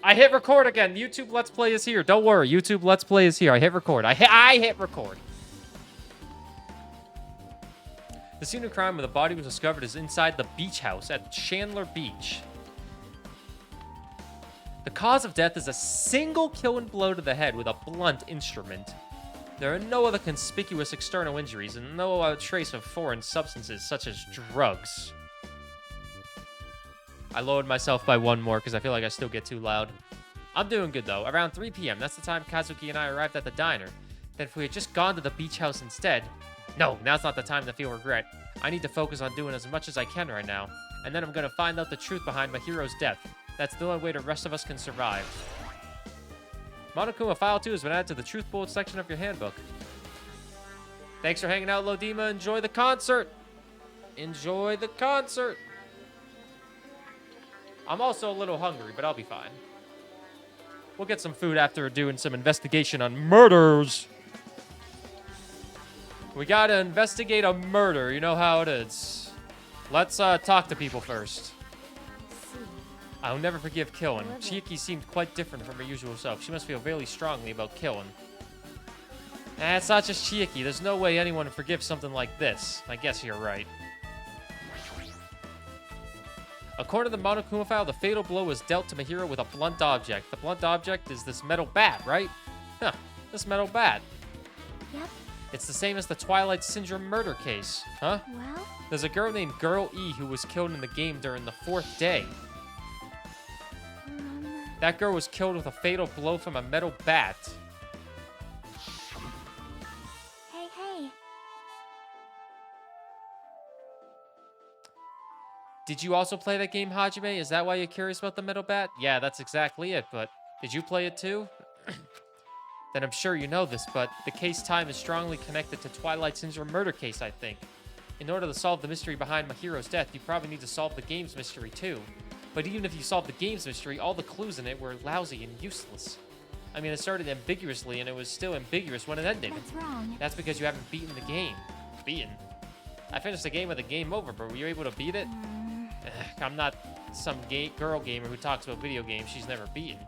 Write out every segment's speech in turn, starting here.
I hit record again. YouTube Let's Play is here. Don't worry. YouTube Let's Play is here. I hit record. I hit record. The scene of crime where the body was discovered is inside the beach house at Chandler Beach. The cause of death is a single killing blow to the head with a blunt instrument. There are no other conspicuous external injuries and no trace of foreign substances such as drugs. I lowered myself by one more because I feel like I still get too loud. I'm doing good though. Around 3 p.m., that's the time Kazuki and I arrived at the diner. Then if we had just gone to the beach house instead... No, now's not the time to feel regret. I need to focus on doing as much as I can right now. And then I'm gonna find out the truth behind my hero's death. That's the only way the rest of us can survive. Monokuma File 2 has been added to the Truth Bullet section of your handbook. Thanks for hanging out, Lodima. Enjoy the concert. Enjoy the concert. I'm also a little hungry, but I'll be fine. We'll get some food after doing some investigation on murders. We gotta investigate a murder. You know how it is. Let's talk to people first. I'll never forgive killing. Chiaki seemed quite different from her usual self. She must feel really strongly about killing. It's not just Chiaki. There's no way anyone would forgive something like this. I guess you're right. According to the Monokuma file, the fatal blow was dealt to Mahiro with a blunt object. The blunt object is this metal bat, right? Huh, this metal bat. Yep. It's the same as the Twilight Syndrome murder case, huh? Well? There's a girl named Girl E who was killed in the game during the 4th day. That girl was killed with a fatal blow from a metal bat. Hey. Did you also play that game, Hajime? Is that why you're curious about the metal bat? Yeah, that's exactly it, but did you play it too? Then I'm sure you know this, but the case time is strongly connected to Twilight Syndrome murder case, I think. In order to solve the mystery behind Mahiro's death, you probably need to solve the game's mystery too. But even if you solved the game's mystery, all the clues in it were lousy and useless. I mean, it started ambiguously, and it was still ambiguous when it ended. That's wrong. That's because you haven't beaten the game. Beaten? I finished the game with a game over, but were you able to beat it? I'm not some girl gamer who talks about video games she's never beaten.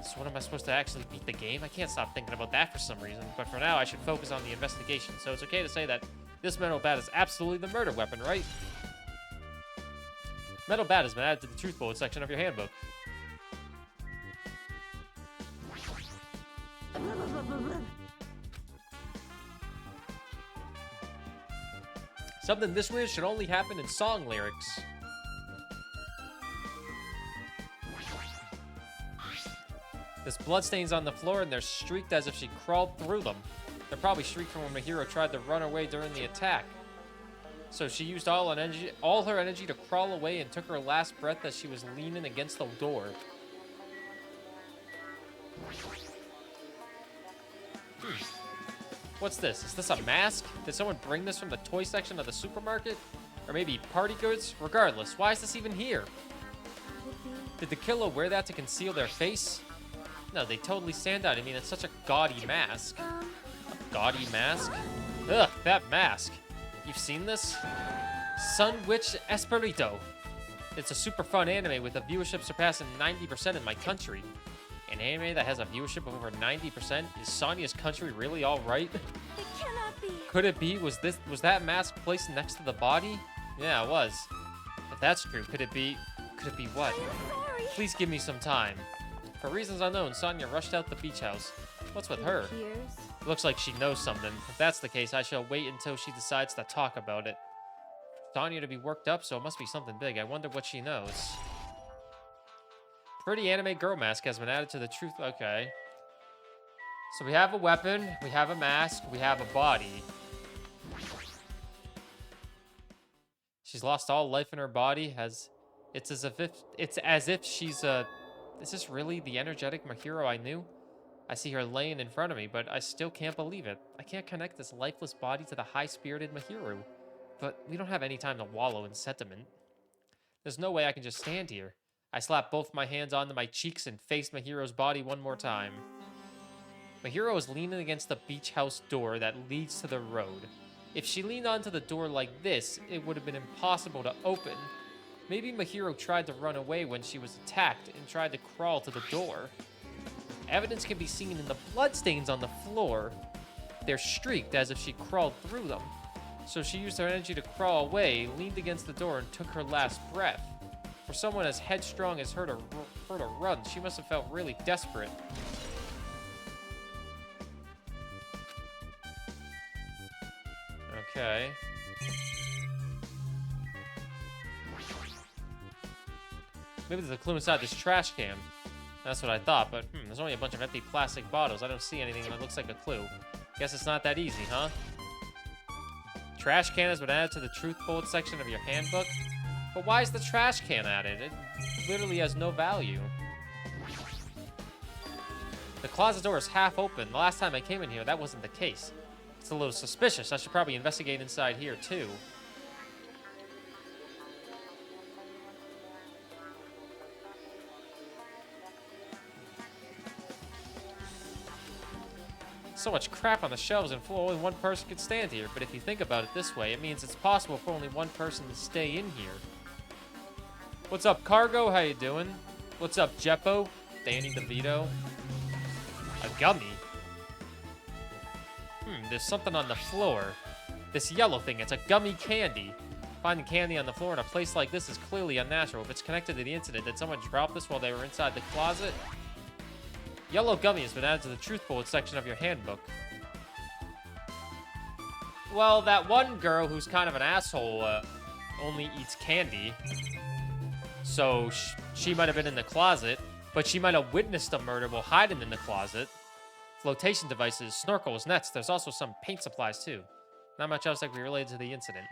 So what am I supposed to actually beat the game? I can't stop thinking about that for some reason. But for now, I should focus on the investigation. So it's okay to say that this metal bat is absolutely the murder weapon, right? Metal bat has been added to the Truth Bullet section of your handbook. Something this weird should only happen in song lyrics. There's bloodstains on the floor, and they're streaked as if she crawled through them. They're probably streaked from when Mahiro tried to run away during the attack. So she used all her energy to crawl away and took her last breath as she was leaning against the door. What's this? Is this a mask? Did someone bring this from the toy section of the supermarket? Or maybe party goods? Regardless, why is this even here? Did the killer wear that to conceal their face? No, they totally stand out. I mean, it's such a gaudy mask. A gaudy mask? Ugh, that mask. You've seen this? Sun Witch Esperito. It's a super fun anime with a viewership surpassing 90% in my country. An anime that has a viewership of over 90%? Is Sonya's country really alright? It cannot be. Could it be? Was that mask placed next to the body? Yeah, it was. If that's true, could it be what? I'm sorry. Please give me some time. For reasons unknown, Sonya rushed out the beach house. What's with her? Looks like she knows something. If that's the case, I shall wait until she decides to talk about it. Sonya to be worked up, so it must be something big. I wonder what she knows. Pretty anime girl mask has been added to the truth. Okay. So we have a weapon, we have a mask, we have a body. She's lost all life in her body. It's as if she's a... Is this really the energetic Mahiro I knew? I see her laying in front of me, but I still can't believe it. I can't connect this lifeless body to the high-spirited Mahiro. But we don't have any time to wallow in sentiment. There's no way I can just stand here. I slapped both my hands onto my cheeks and faced Mahiro's body one more time. Mahiro is leaning against the beach house door that leads to the road. If she leaned onto the door like this, it would have been impossible to open. Maybe Mahiro tried to run away when she was attacked and tried to crawl to the door. Evidence can be seen in the bloodstains on the floor. They're streaked as if she crawled through them. So she used her energy to crawl away, leaned against the door, and took her last breath. For someone as headstrong as her to run, she must have felt really desperate. Okay. Maybe there's a clue inside this trash can. That's what I thought, but there's only a bunch of empty plastic bottles. I don't see anything that looks like a clue. Guess it's not that easy, huh? Trash can has been added to the truth bullet section of your handbook. But why is the trash can added? It literally has no value. The closet door is half open. The last time I came in here, that wasn't the case. It's a little suspicious. I should probably investigate inside here, too. So much crap on the shelves and floor, only one person could stand here. But if you think about it this way, it means it's possible for only one person to stay in here. What's up, Cargo? How you doing? What's up, Jeppo? Danny DeVito? A gummy? There's something on the floor. This yellow thing, it's a gummy candy. Finding candy on the floor in a place like this is clearly unnatural. If it's connected to the incident, did someone drop this while they were inside the closet? Yellow gummy has been added to the truth bullet section of your handbook. Well, that one girl who's kind of an asshole only eats candy. So she might have been in the closet, but she might have witnessed a murder while hiding in the closet. Flotation devices, snorkels, nets. There's also some paint supplies, too. Not much else that can be related to the incident.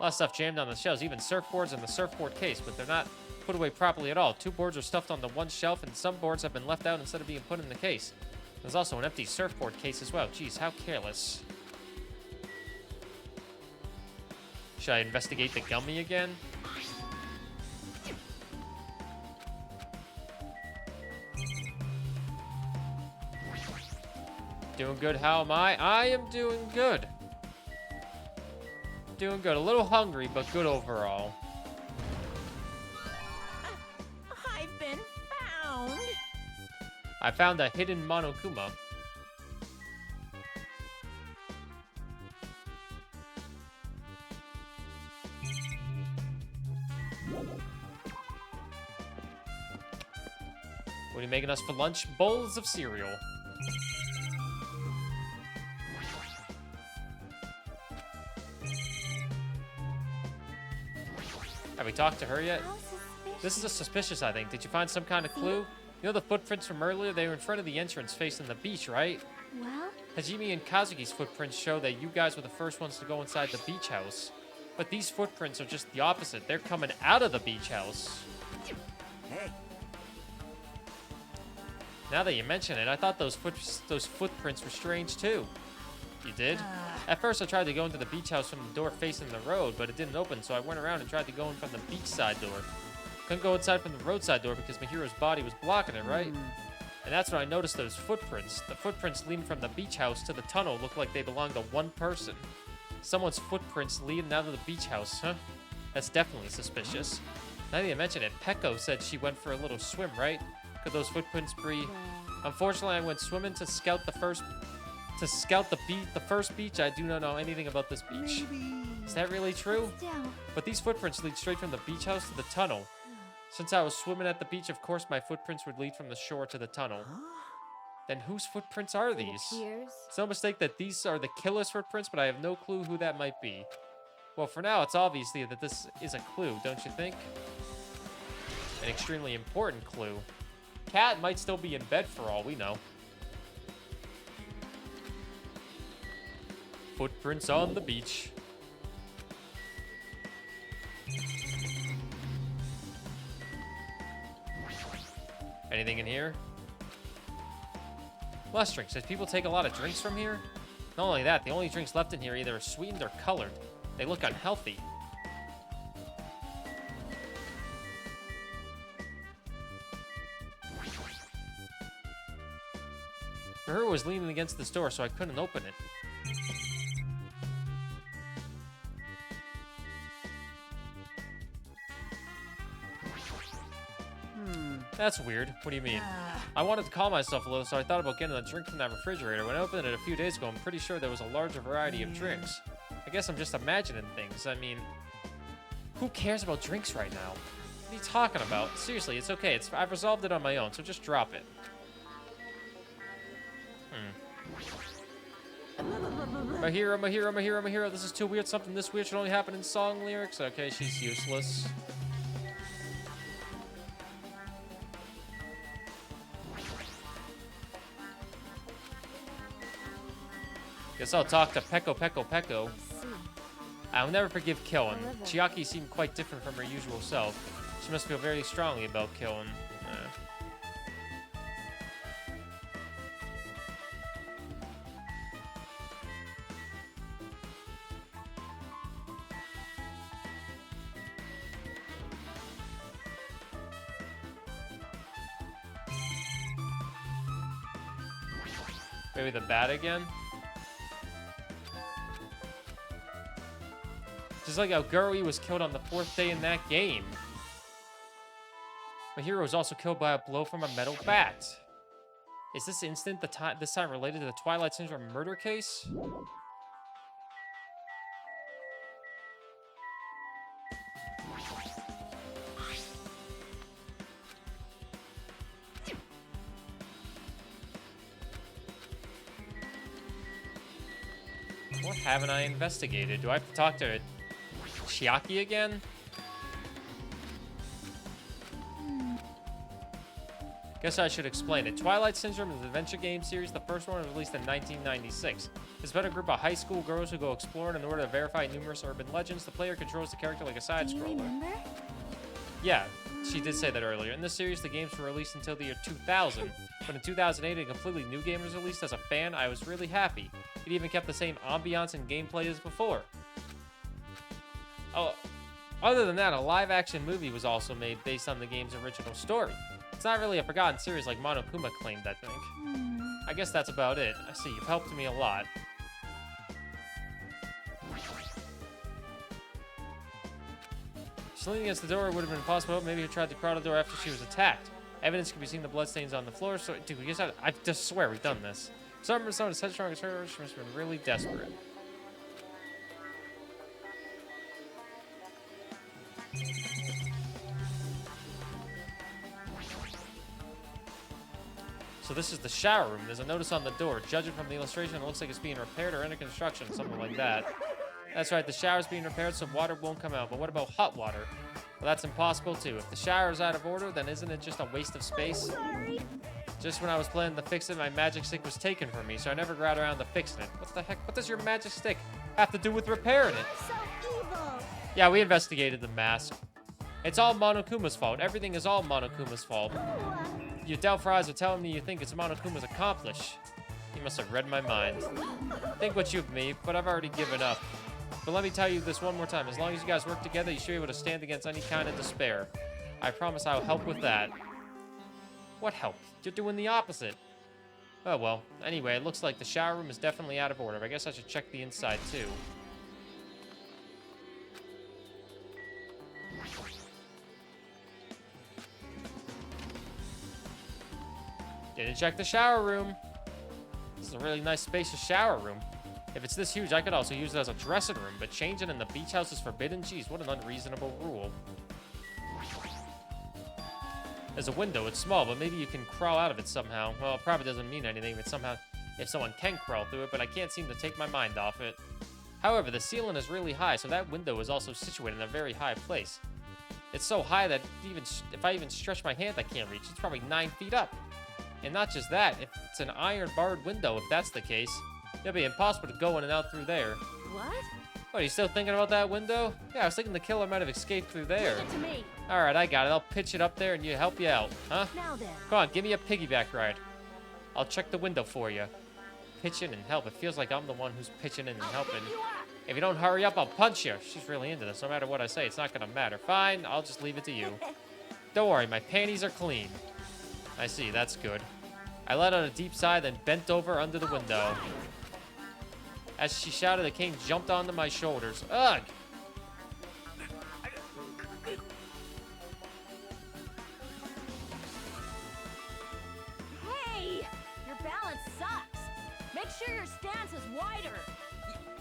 A lot of stuff jammed on the shelves, even surfboards in the surfboard case, but they're not put away properly at all. 2 boards are stuffed onto one shelf, and some boards have been left out instead of being put in the case. There's also an empty surfboard case as well. Jeez, how careless. Should I investigate the gummy again? Doing good, how am I? I am doing good. Doing good. A little hungry, but good overall. I've been found. I found a hidden Monokuma. What are you making us for lunch? Bowls of cereal. Have we talked to her yet? How suspicious. This is a suspicious, I think. Did you find some kind of clue? You know the footprints from earlier? They were in front of the entrance facing the beach, right? Well, Hajime and Kazuki's footprints show that you guys were the first ones to go inside the beach house. But these footprints are just the opposite. They're coming out of the beach house. Hey. Now that you mention it, I thought those footprints were strange too. You did? At first I tried to go into the beach house from the door facing the road, but it didn't open, so I went around and tried to go in from the beachside door. Couldn't go inside from the roadside door because Mahiro's body was blocking it, right? And that's when I noticed those footprints. The footprints leading from the beach house to the tunnel looked like they belonged to one person. Someone's footprints leading out of the beach house, huh? That's definitely suspicious. Now that you mention it, Peko said she went for a little swim, right? Could those footprints be... Unfortunately, I went swimming to scout the first beach. I do not know anything about this beach. Is that really true? still. But these footprints lead straight from the beach house to the tunnel. Since I was swimming at the beach, of course my footprints would lead from the shore to the tunnel. Then whose footprints are It these? appears. It's no mistake that these are the killer's footprints, but I have no clue who that might be. Well, for now, it's obviously that this is a clue, don't you think? An extremely important clue. Cat might still be in bed for all we know. Footprints on the beach. Anything in here? Less drinks. Did people take a lot of drinks from here? Not only that, the only drinks left in here either are sweetened or colored. They look unhealthy. Burr was leaning against this door, so I couldn't open it. That's weird. What do you mean? I wanted to calm myself a little, so I thought about getting a drink from that refrigerator. When I opened it a few days ago, I'm pretty sure there was a larger variety of drinks. I guess I'm just imagining things. I mean, who cares about drinks right now? What are you talking about? Seriously, it's okay. I've resolved it on my own, so just drop it. Mahiro, Mahiro, Mahiro, Mahiro. This is too weird. Something this weird should only happen in song lyrics. Okay, she's useless. Guess I'll talk to Peko Peko Peko. I'll never forgive Killen. Chiaki seemed quite different from her usual self. She must feel very strongly about Killen. Maybe the bat again? Just like how Gurui was killed on the 4th day in that game. Mahiro was also killed by a blow from a metal bat. Is this incident this time related to the Twilight Syndrome murder case? What haven't I investigated? Do I have to talk to Chiaki again? Guess I should explain it. Twilight Syndrome is an adventure game series. The first one was released in 1996. It's about a group of high school girls who go exploring in order to verify numerous urban legends. The player controls the character like a side-scroller. Yeah, she did say that earlier. In this series, the games were released until the year 2000. But in 2008, a completely new game was released. As a fan, I was really happy. It even kept the same ambiance and gameplay as before. Oh, other than that, a live-action movie was also made based on the game's original story. It's not really a forgotten series like Monokuma claimed, I think. I guess that's about it. I see, you've helped me a lot. She's leaning against the door. It would have been impossible. Maybe he tried to crawl the door after she was attacked. Evidence can be seen the bloodstains on the floor. So, dude, I guess I just swear we've done this. Someone is such strong as her. She must have been really desperate. So this is the shower room. There's a notice on the door. Judging from the illustration, it looks like it's being repaired or under construction, something like that. That's right, the shower's being repaired so water won't come out. But what about hot water? Well, that's impossible too. If the shower's out of order, then isn't it just a waste of space? Just when I was planning to fix it, my magic stick was taken from me, so I never got around to fixing it. What the heck? What does your magic stick have to do with repairing it? So evil. Yeah, we investigated the mask. It's all Monokuma's fault. Everything is all Monokuma's fault. Your doubtful eyes are telling me you think it's Monokuma's accomplice. You must have read my mind. Think what you of me, but I've already given up. But let me tell you this one more time. As long as you guys work together, you should be able to stand against any kind of despair. I promise I'll help with that. What help? You're doing the opposite. Oh well. Anyway, it looks like the shower room is definitely out of order. I guess I should check the inside too. Didn't check the shower room. This is a really nice spacious shower room. If it's this huge, I could also use it as a dressing room, but changing in the beach house is forbidden? Jeez, what an unreasonable rule. There's a window, it's small, but maybe you can crawl out of it somehow. Well, it probably doesn't mean anything if someone can crawl through it, but I can't seem to take my mind off it. However, the ceiling is really high, so that window is also situated in a very high place. It's so high that if I even stretch my hand, I can't reach. It's probably 9 feet up. And not just that, if it's an iron barred window, if that's the case, it'll be impossible to go in and out through there. What? What, are you still thinking about that window? Yeah, I was thinking the killer might have escaped through there. Give it to me. Alright, I got it. I'll pitch it up there and help you out, huh? Now then. Come on, give me a piggyback ride. I'll check the window for you. Pitch in and help. It feels like I'm the one who's pitching in and helping. If you don't hurry up, I'll punch you. She's really into this. No matter what I say, it's not gonna matter. Fine, I'll just leave it to you. Don't worry, my panties are clean. I see, that's good. I let out a deep sigh, then bent over under the window. As she shouted, the king jumped onto my shoulders. Ugh! your stance is wider.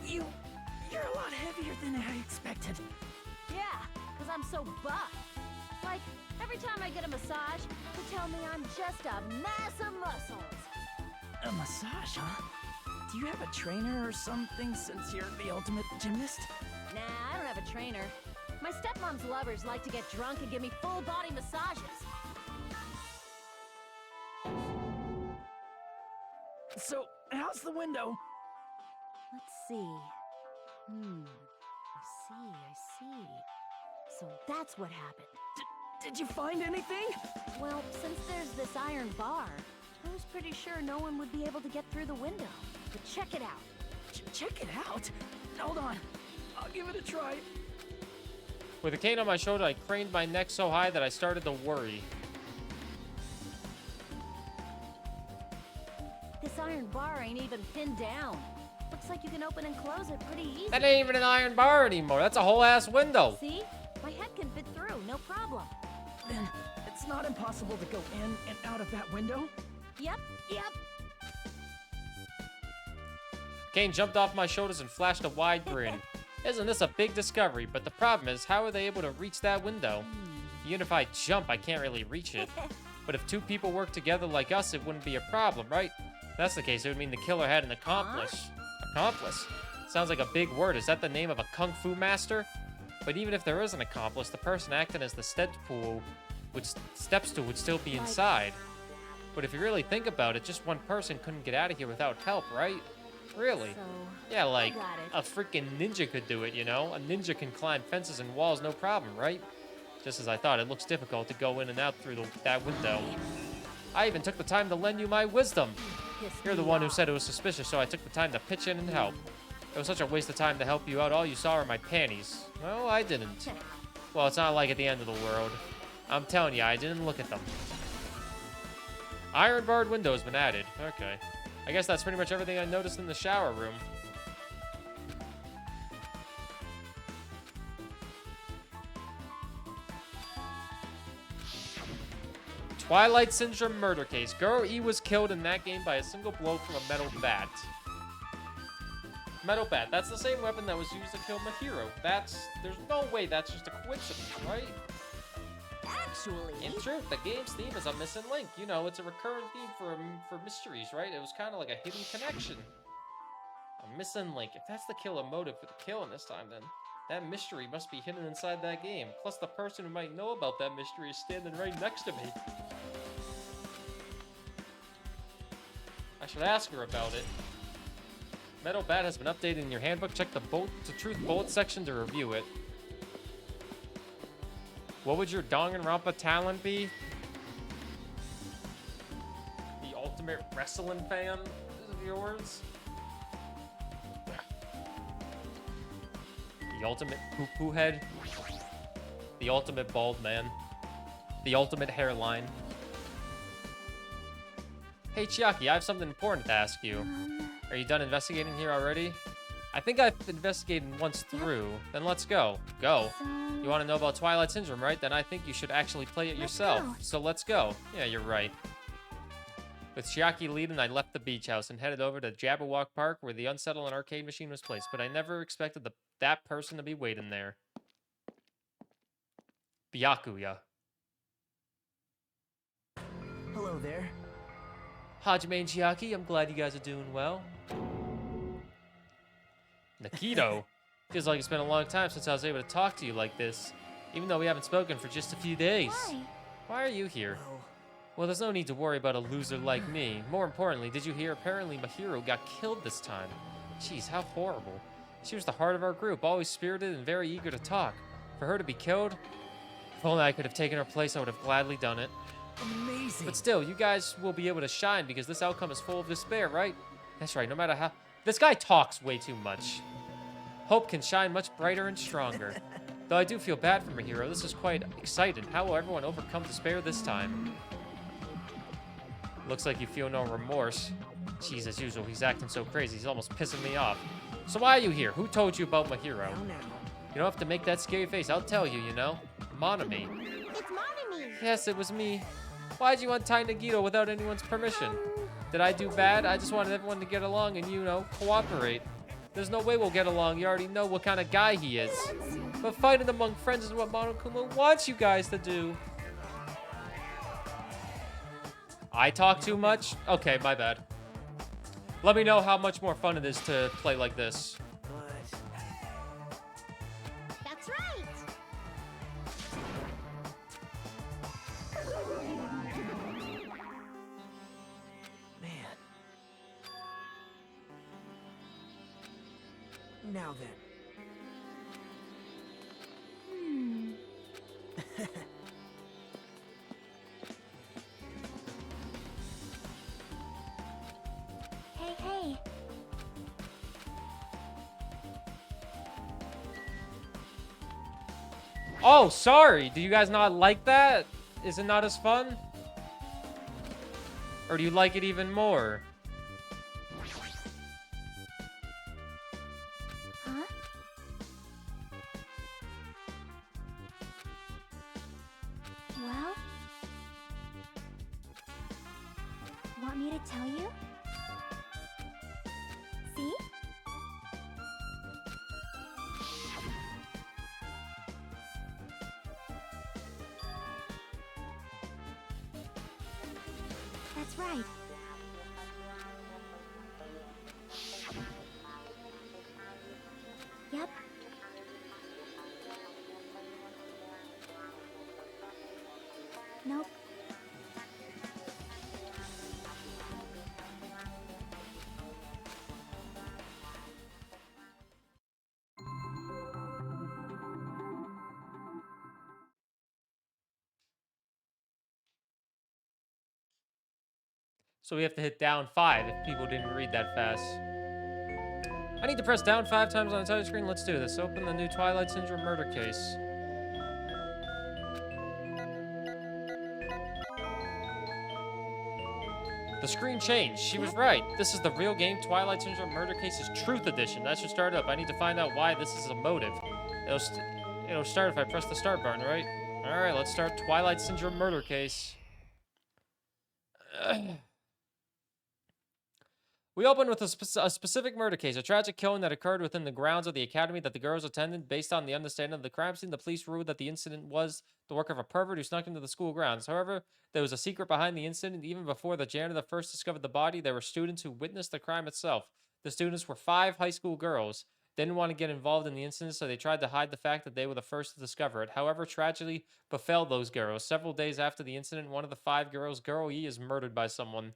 You're a lot heavier than I expected. Yeah, because I'm so buff. Like, every time I get a massage, they tell me I'm just a mass of muscles. A massage, huh? Do you have a trainer or something since you're the ultimate gymnast? Nah, I don't have a trainer. My stepmom's lovers like to get drunk and give me full body massages. So, how's the window? Let's see. I see. So that's what happened. Did you find anything? Well, since there's this iron bar, I was pretty sure no one would be able to get through the window. But check it out. Check it out. Hold on. I'll give it a try. With a cane on my shoulder, I craned my neck so high that I started to worry. This iron bar ain't even pinned down. Looks like you can open and close it pretty easy. That ain't even an iron bar anymore. That's a whole ass window. See? My head can fit through, no problem. Then it's not impossible to go in and out of that window? Yep. Kane jumped off my shoulders and flashed a wide grin. Isn't this a big discovery? But the problem is, how are they able to reach that window? Even if I jump, I can't really reach it. But if two people work together like us, it wouldn't be a problem, right? If that's the case, it would mean the killer had an accomplice. Accomplice? Sounds like a big word. Is that the name of a kung fu master? But even if there is an accomplice, the person acting as the steps stool would still be inside. But if you really think about it, just one person couldn't get out of here without help, right? Really? So, Yeah, like, got it. a freaking ninja could do it, you know? A ninja can climb fences and walls, no problem, right? Just as I thought, it looks difficult to go in and out through that window. I even took the time to lend you my wisdom. You're the one who said it was suspicious, so I took the time to pitch in and help. It was such a waste of time to help you out. All you saw were my panties. Well, I didn't. Well, it's not like at the end of the world. I'm telling you, I didn't look at them. Iron barred window has been added. Okay. I guess that's pretty much everything I noticed in the shower room. Twilight Syndrome murder case. Girl E was killed in that game by a single blow from a metal bat. Metal bat. That's the same weapon that was used to kill Mahiro. There's no way that's just a coincidence, right? Actually, In truth, the game's theme is a missing link. You know, it's a recurrent theme for mysteries, right? It was kind of like a hidden connection. A missing link. If that's the killer motive for the killing this time, then that mystery must be hidden inside that game. Plus, the person who might know about that mystery is standing right next to me. I should ask her about it. Metal Bat has been updated in your handbook. Check the Truth Bullet section to review it. What would your Danganronpa talent be? The ultimate wrestling fan is yours? The ultimate poo-poo head? The ultimate bald man? The ultimate hairline? Hey Chiaki, I have something important to ask you. Are you done investigating here already? I think I've investigated once through. Then let's go. Go. You want to know about Twilight Syndrome, right? Then I think you should actually play it yourself. So let's go. Yeah, you're right. With Chiaki leading, I left the beach house and headed over to Jabberwock Park where the unsettled arcade machine was placed, but I never expected that person to be waiting there. Byakuya. Hello there. Hajime and Chiaki, I'm glad you guys are doing well. Nikito. Feels like it's been a long time since I was able to talk to you like this, even though we haven't spoken for just a few days. Why are you here? Well, there's no need to worry about a loser like me. More importantly, did you hear? Apparently Mahiro got killed this time. Jeez, how horrible. She was the heart of our group, always spirited and very eager to talk. For her to be killed, if only I could have taken her place, I would have gladly done it. Amazing. But still, you guys will be able to shine because this outcome is full of despair, right? That's right, no matter how... This guy talks way too much. Hope can shine much brighter and stronger. Though I do feel bad for Mahiro, this is quite exciting. How will everyone overcome despair this time? Looks like you feel no remorse. Jeez, as usual, he's acting so crazy. He's almost pissing me off. So why are you here? Who told you about Mahiro? You don't have to make that scary face. I'll tell you, you know. Monami. It's Monami. Yes, it was me. Why'd you untie Nagito without anyone's permission? Did I do bad? I just wanted everyone to get along and, you know, cooperate. There's no way we'll get along. You already know what kind of guy he is. But fighting among friends is what Monokuma wants you guys to do. I talk too much? Okay, my bad. Let me know how much more fun it is to play like this. But That's right. man. Now then. Hey, hey. Oh, sorry. Do you guys not like that? Is it not as fun? Or do you like it even more? Huh? Well? Want me to tell you? See? That's right. Yep. Nope. So we have to hit down 5 if people didn't read that fast. I need to press down 5 times on the touch screen. Let's do this. Open the new Twilight Syndrome murder case. The screen changed. She was right. This is the real game. Twilight Syndrome Murder Case's Truth Edition. That should start up. I need to find out why this is a motive. It'll start if I press the start button, right? All right, let's start Twilight Syndrome Murder Case. We open with a specific murder case, a tragic killing that occurred within the grounds of the academy that the girls attended. Based on the understanding of the crime scene, the police ruled that the incident was the work of a pervert who snuck into the school grounds. However, there was a secret behind the incident. Even before the janitor first discovered the body, there were students who witnessed the crime itself. The students were 5 high school girls. They didn't want to get involved in the incident, so they tried to hide the fact that they were the first to discover it. However, tragedy befell those girls. Several days after the incident, one of the 5 girls, Girl E, is murdered by someone.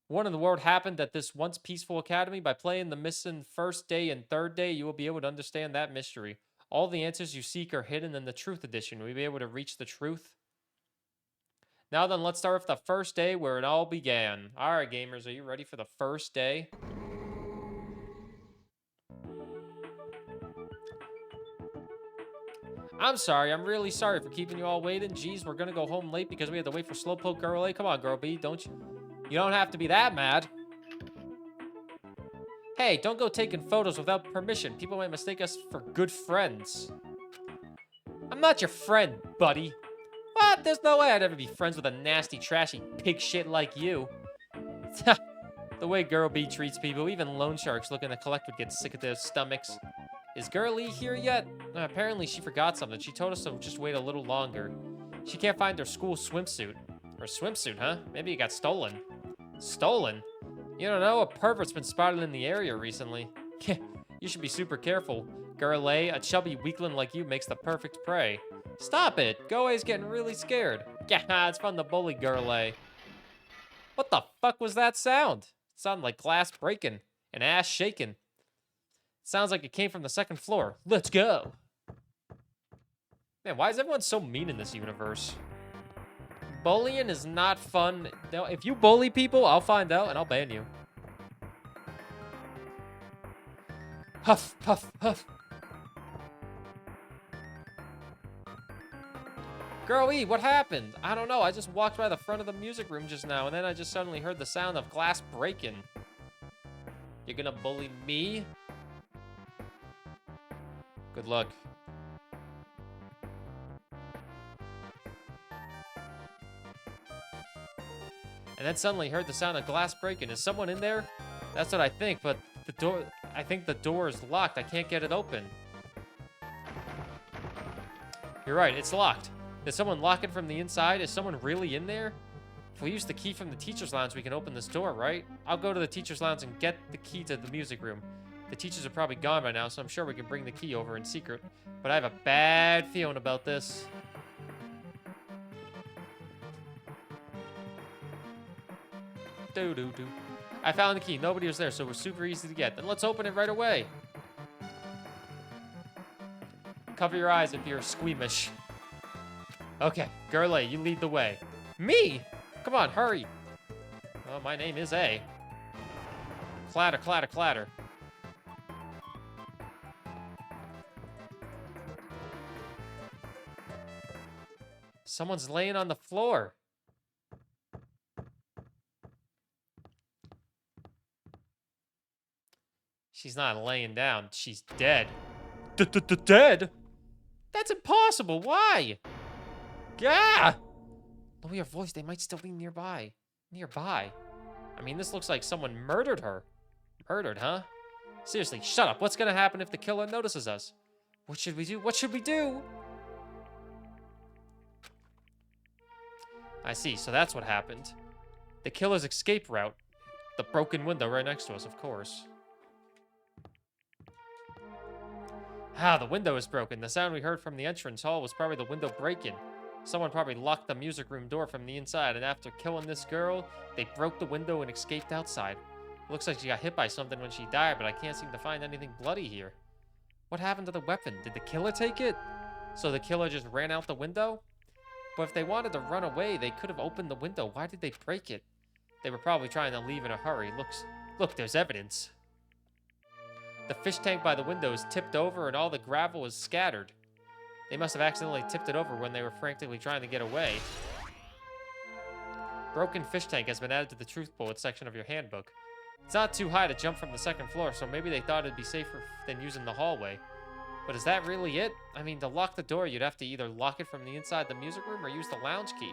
What in the world happened at this once peaceful academy? By playing the missing first day and third day, you will be able to understand that mystery. All the answers you seek are hidden in the Truth Edition. Will you be able to reach the truth? Now then, let's start with the first day where it all began. Alright, gamers, are you ready for the first day? I'm sorry, I'm really sorry for keeping you all waiting. Jeez, we're gonna go home late because we had to wait for Slowpoke Girl A. Come on, Girl B, don't you? You don't have to be that mad. Hey, don't go taking photos without permission. People might mistake us for good friends. I'm not your friend, buddy. What? There's no way I'd ever be friends with a nasty, trashy pig shit like you. The way Girl B treats people, even loan sharks looking to collect would get sick at their stomachs. Is Girl E here yet? Apparently she forgot something. She told us to just wait a little longer. She can't find her school swimsuit. Her swimsuit, huh? Maybe it got stolen. Stolen? You don't know, a pervert's been spotted in the area recently. You should be super careful. Girl A, a chubby weakling like you makes the perfect prey. Stop it! Go A's getting really scared. Yeah, it's fun to bully Girl A. What the fuck was that sound? It sounded like glass breaking and ass shaking. It sounds like it came from the second floor. Let's go! Man, why is everyone so mean in this universe? Bullying is not fun. If you bully people, I'll find out and I'll ban you. Huff, puff, huff. Girl E, what happened? I don't know. I just walked by the front of the music room just now, and then I just suddenly heard the sound of glass breaking. You're gonna bully me? Good luck. And then suddenly heard the sound of glass breaking. Is someone in there? That's what I think, but the door... I think the door is locked. I can't get it open. You're right, it's locked. Did someone lock it from the inside? Is someone really in there? If we use the key from the teacher's lounge, we can open this door, right? I'll go to the teacher's lounge and get the key to the music room. The teachers are probably gone by now, so I'm sure we can bring the key over in secret. But I have a bad feeling about this. Doo-doo-doo. I found the key. Nobody was there, so it was super easy to get. Then let's open it right away. Cover your eyes if you're squeamish. Okay, Gurley, you lead the way. Me? Come on, hurry. Oh, my name is A. Clatter, clatter, clatter. Someone's laying on the floor. She's not laying down. She's dead. Dead? That's impossible. Why? Gah! Lower your voice. They might still be nearby. Nearby? I mean, this looks like someone murdered her. Murdered, huh? Seriously, shut up. What's gonna happen if the killer notices us? What should we do? What should we do? I see. So that's what happened. The killer's escape route. The broken window right next to us, of course. Ah, the window is broken. The sound we heard from the entrance hall was probably the window breaking. Someone probably locked the music room door from the inside, and after killing this girl, they broke the window and escaped outside. Looks like she got hit by something when she died, but I can't seem to find anything bloody here. What happened to the weapon? Did the killer take it? So the killer just ran out the window? But if they wanted to run away, they could have opened the window. Why did they break it? They were probably trying to leave in a hurry. Look, there's evidence. The fish tank by the window is tipped over and all the gravel is scattered. They must have accidentally tipped it over when they were frantically trying to get away. Broken fish tank has been added to the truth bullet section of your handbook. It's not too high to jump from the second floor, so maybe they thought it'd be safer than using the hallway. But is that really it? I mean, to lock the door, you'd have to either lock it from the inside the music room or use the lounge key.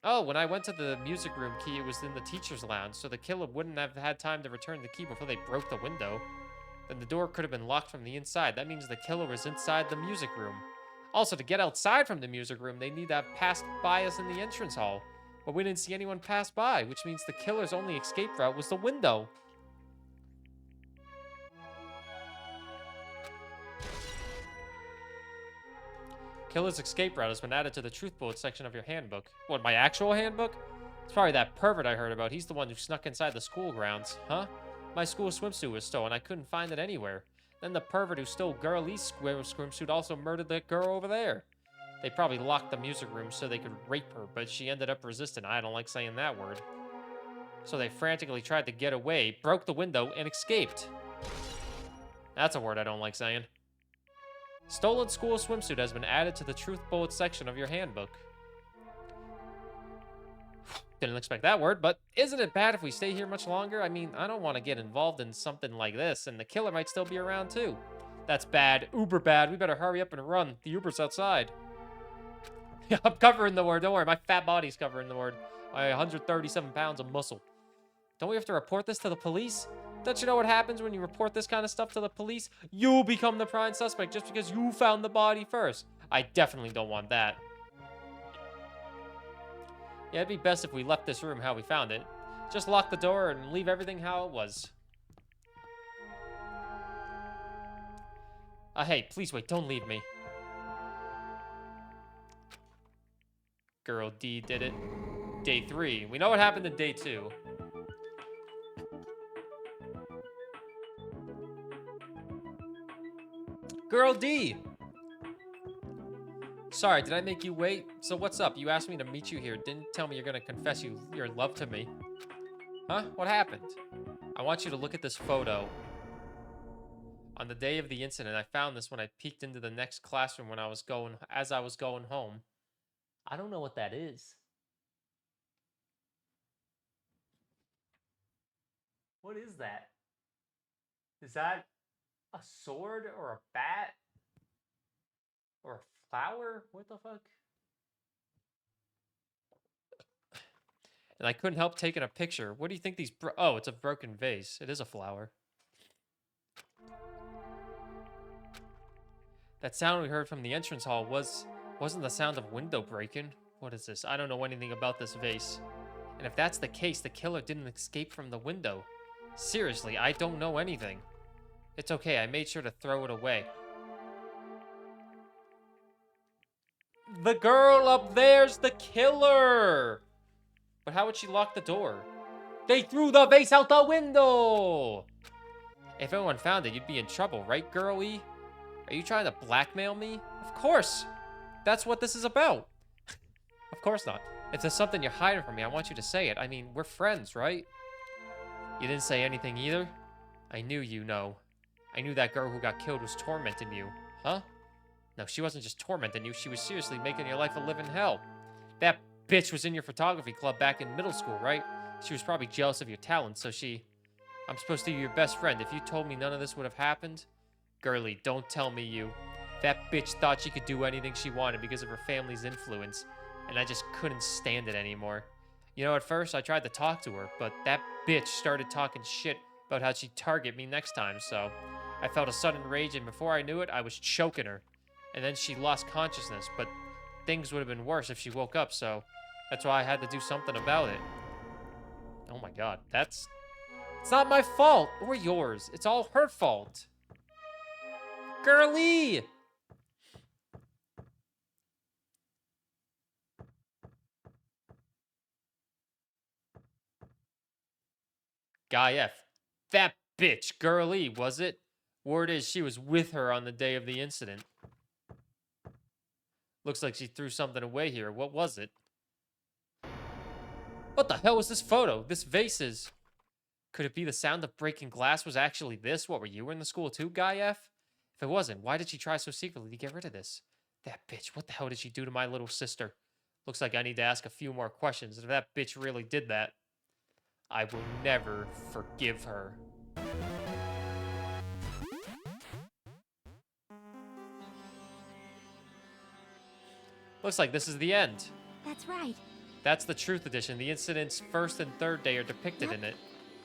Oh, when I went to the music room key, it was in the teacher's lounge, so the killer wouldn't have had time to return the key before they broke the window. Then the door could have been locked from the inside. That means the killer was inside the music room. Also, to get outside from the music room, they need to have passed by us in the entrance hall. But we didn't see anyone pass by, which means the killer's only escape route was the window. Killer's escape route has been added to the truth bullet section of your handbook. What, my actual handbook? It's probably that pervert I heard about. He's the one who snuck inside the school grounds. Huh? My school swimsuit was stolen. I couldn't find it anywhere. Then the pervert who stole Girlie's swimsuit also murdered that girl over there. They probably locked the music room so they could rape her, but she ended up resisting. I don't like saying that word. So they frantically tried to get away, broke the window, and escaped. That's a word I don't like saying. Stolen school swimsuit has been added to the truth bullet section of your handbook. Didn't expect that word, but isn't it bad if we stay here much longer? I mean, I don't want to get involved in something like this, and the killer might still be around too. That's bad. Uber bad. We better hurry up and run. The Uber's outside. I'm covering the word. Don't worry, my fat body's covering the word. My 137 pounds of muscle. Don't we have to report this to the police? Don't you know what happens when you report this kind of stuff to the police? You'll become the prime suspect just because you found the body first. I definitely don't want that. Yeah, it'd be best if we left this room how we found it. Just lock the door and leave everything how it was. Hey, please wait, don't leave me. Girl D did it. Day 3. We know what happened in day 2. Girl D! Sorry, did I make you wait? So what's up? You asked me to meet you here. Didn't tell me you're gonna confess your love to me. Huh? What happened? I want you to look at this photo. On the day of the incident, I found this when I peeked into the next classroom as I was going home. I don't know what that is. What is that? Is that a sword or a bat? Or a flower? What the fuck? and I couldn't help taking a picture. What do you think these oh, it's a broken vase. It is a flower. That sound we heard from the entrance hall wasn't the sound of window breaking. What is this? I don't know anything about this vase. And if that's the case, the killer didn't escape from the window. Seriously, I don't know anything. It's okay, I made sure to throw it away. The girl up there's the killer! But how would she lock the door? They threw the vase out the window! If anyone found it, you'd be in trouble, right, girlie? Are you trying to blackmail me? Of course! That's what this is about! Of course not. If there's something you're hiding from me, I want you to say it. I mean, we're friends, right? You didn't say anything either? I knew you know. I knew that girl who got killed was tormenting you. Huh? No, she wasn't just tormenting you. She was seriously making your life a living hell. That bitch was in your photography club back in middle school, right? She was probably jealous of your talent, so I'm supposed to be your best friend. If you told me none of this would have happened... Girlie, don't tell me you. That bitch thought she could do anything she wanted because of her family's influence, and I just couldn't stand it anymore. You know, at first I tried to talk to her, but that bitch started talking shit about how she'd target me next time, so I felt a sudden rage, and before I knew it, I was choking her. And then she lost consciousness, but things would have been worse if she woke up, so that's why I had to do something about it. Oh my god, it's not my fault, or yours. It's all her fault. Girlie! Guy F. That bitch, Girlie, was it? Word is she was with her on the day of the incident. Looks like she threw something away here. What was it? What the hell was this photo? This vase is... Could it be the sound of breaking glass was actually this? What, were you in the school too, Guy F? If it wasn't, why did she try so secretly to get rid of this? That bitch, what the hell did she do to my little sister? Looks like I need to ask a few more questions. If that bitch really did that, I will never forgive her. Looks like this is the end. That's right. That's the Truth Edition. The incident's first and third day are depicted in it.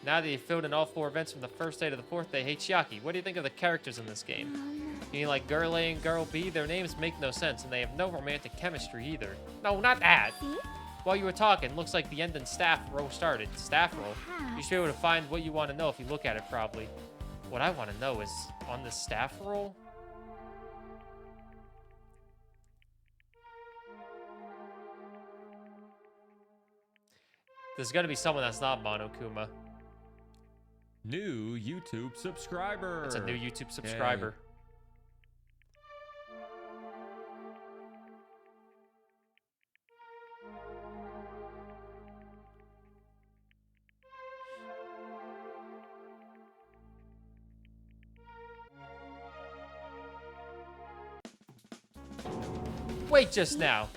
Now that you've filled in all 4 events from the first day to the 4th day, hey Chiaki, what do you think of the characters in this game? You mean like Girl A and Girl B? Their names make no sense, and they have no romantic chemistry either. No, not that! See? While you were talking, looks like the end in staff row started. Staff row? Perhaps. You should be able to find what you want to know if you look at it probably. What I want to know is, on the staff roll? There's gonna be someone that's not Monokuma. New YouTube subscriber. It's a new YouTube subscriber. Wait just now.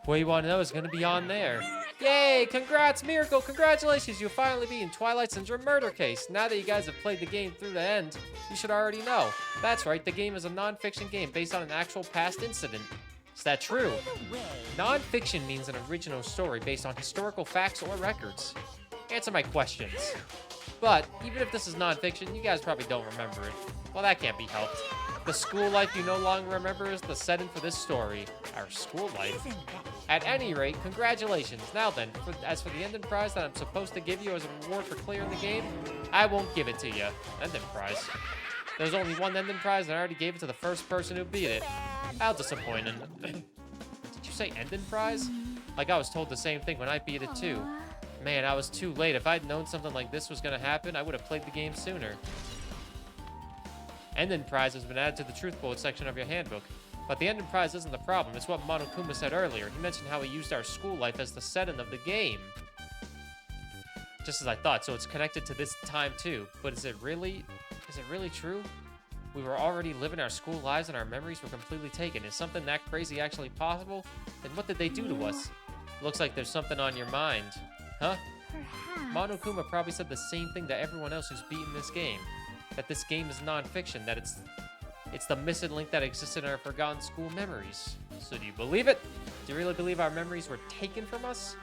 What you want to know is going to be on there. Yay! Congrats, Miracle! Congratulations! You'll finally be in Twilight Syndrome Murder Case. Now that you guys have played the game through the end, you should already know. That's right, the game is a non-fiction game based on an actual past incident. Is that true? Non-fiction means an original story based on historical facts or records. Answer my questions. But, even if this is non-fiction, you guys probably don't remember it. Well, that can't be helped. The school life you no longer remember is the setting for this story. Our school life. At any rate, congratulations. Now then, as for the ending prize that I'm supposed to give you as a reward for clearing the game, I won't give it to you. Ending prize. There's only one ending prize, and I already gave it to the first person who beat it. How disappointing. Did you say ending prize? Like I was told the same thing when I beat it too. Man, I was too late. If I'd known something like this was gonna happen, I would have played the game sooner. Ending prize has been added to the truth bullet section of your handbook. But the ending prize isn't the problem. It's what Monokuma said earlier. He mentioned how he used our school life as the setting of the game. Just as I thought, so it's connected to this time too. But is it really true? We were already living our school lives and our memories were completely taken. Is something that crazy actually possible? Then what did they do to us? Looks like there's something on your mind. Huh? Perhaps. Monokuma probably said the same thing to everyone else who's beaten this game. That this game is non-fiction, that it's the missing link that existed in our forgotten school memories. So do you believe it? Do you really believe our memories were taken from us?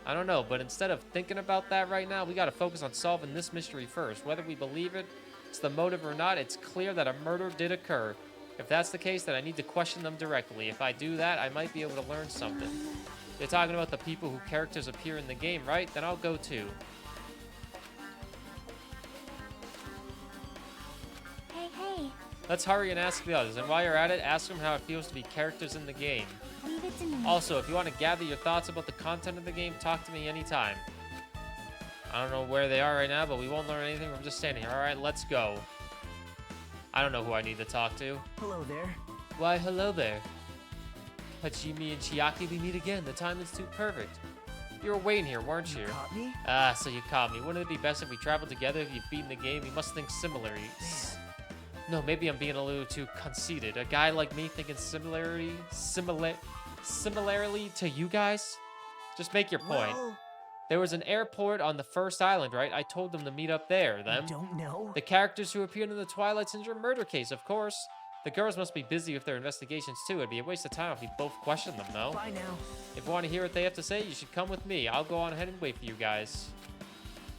I don't know, but instead of thinking about that right now, we gotta focus on solving this mystery first. Whether we believe it's the motive or not, it's clear that a murder did occur. If that's the case, then I need to question them directly. If I do that, I might be able to learn something. You're talking about the people whose characters appear in the game, right? Then I'll go too. Hey. Let's hurry and ask the others. And while you're at it, ask them how it feels to be characters in the game. Leave it to me. Also, if you want to gather your thoughts about the content of the game, talk to me anytime. I don't know where they are right now, but we won't learn anything from just standing here. All right, let's go. I don't know who I need to talk to. Hello there. Why, hello there. Hajime and Chiaki, we meet again. The time is too perfect. You were waiting here, weren't you? You caught me? Ah, so you caught me. Wouldn't it be best if we traveled together? If you've beaten the game, we must think similarly. No, maybe I'm being a little too conceited. A guy like me thinking similarly to you guys? Just make your point. Well, There was an airport on the first island, right? I told them to meet up there. Them? I don't know. The characters who appeared in the Twilight Syndrome murder case, of course. The girls must be busy with their investigations too. It'd be a waste of time if we both questioned them, no? Bye now. If you want to hear what they have to say, you should come with me. I'll go on ahead and wait for you guys.